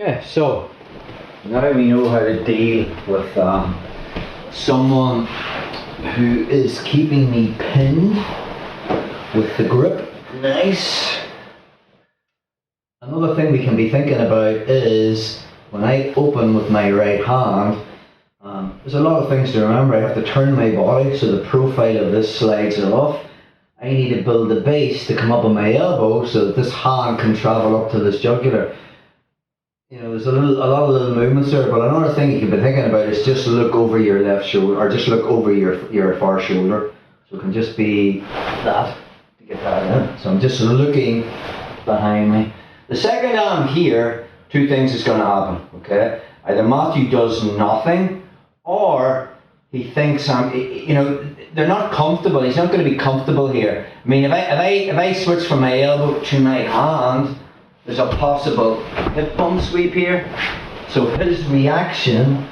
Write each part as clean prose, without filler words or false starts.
Okay, so now we know how to deal with someone who is keeping me pinned with the grip. Nice. Another thing we can be thinking about is when I open with my right hand, there's a lot of things to remember. I have to turn my body so the profile of this slides off. I need to build the base to come up on my elbow so that this hand can travel up to this jugular. You know, there's a lot of little movements there, but another thing you can be thinking about is just look over your left shoulder, or just look over your far shoulder. So it can just be that, to get that in. So I'm just looking behind me. The second I'm here, two things is going to happen, okay? Either Matthew does nothing, or he thinks they're not comfortable. He's not going to be comfortable here. I mean, if I switch from my elbow to my hand, there's a possible hip bump sweep here. So his reaction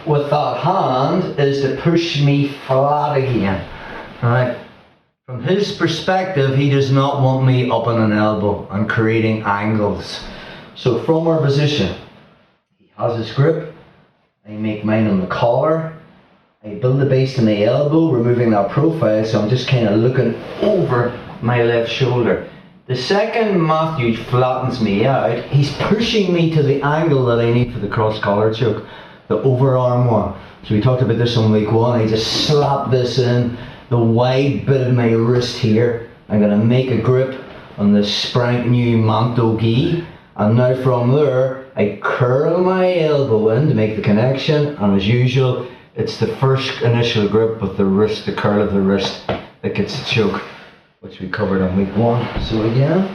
with that hand is to push me flat again. Right? From his perspective, he does not want me up on an elbow and creating angles. So from our position, he has his grip. I make mine on the collar. I build the base to my elbow, removing that profile, so I'm just kind of looking over my left shoulder. The second Matthew flattens me out, he's pushing me to the angle that I need for the cross collar choke, the overarm one. So we talked about this on week 1. I just slap this in, the wide bit of my wrist here. I'm going to make a grip on the spank new Manto gi, and now from there I curl my elbow in to make the connection, and as usual it's the first initial grip with the wrist, the curl of the wrist, that gets the choke, which we covered on week 1. So again,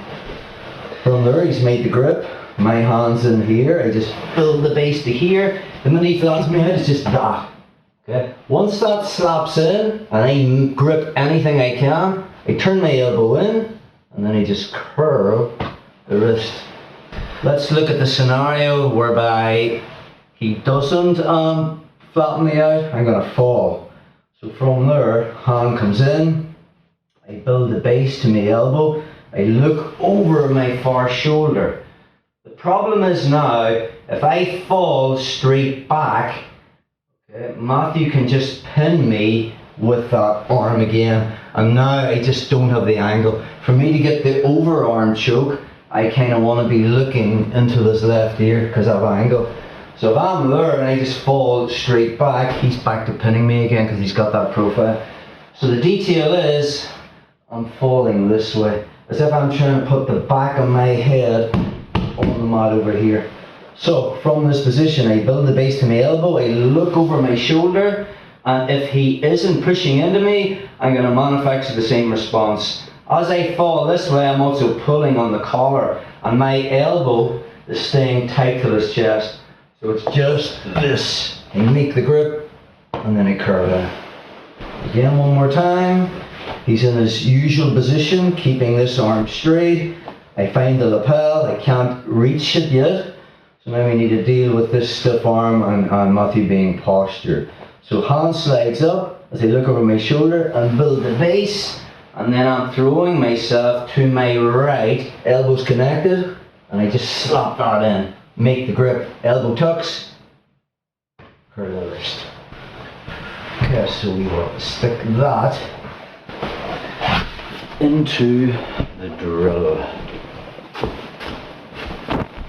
from there he's made the grip, my hand's in here, I just build the base to here. The minute he flattens me out, it's just that. Okay. Once that slaps in, and I grip anything I can, I turn my elbow in, and then I just curl the wrist. Let's look at the scenario whereby he doesn't flatten me out. I'm going to fall. So from there, hand comes in, I build the base to my elbow, I look over my far shoulder. The problem is now, if I fall straight back, okay, Matthew can just pin me with that arm again, and now I just don't have the angle. For me to get the overarm choke, I kind of want to be looking into this left ear because I have angle. So if I'm there and I just fall straight back, he's back to pinning me again because he's got that profile. So the detail is, I'm falling this way, as if I'm trying to put the back of my head on the mat over here. So from this position, I build the base to my elbow, I look over my shoulder, and if he isn't pushing into me, I'm going to manufacture the same response. As I fall this way, I'm also pulling on the collar, and my elbow is staying tight to his chest. So it's just this. I make the grip, and then I curl in. Again, one more time. He's in his usual position, keeping this arm straight. I find the lapel, I can't reach it yet. So now we need to deal with this stiff arm and Matthew being postured. So hand slides up as I look over my shoulder and build the base. And then I'm throwing myself to my right, elbows connected, and I just slap that in. Make the grip, elbow tucks, curl the wrist. Okay, so we will stick that into the drill.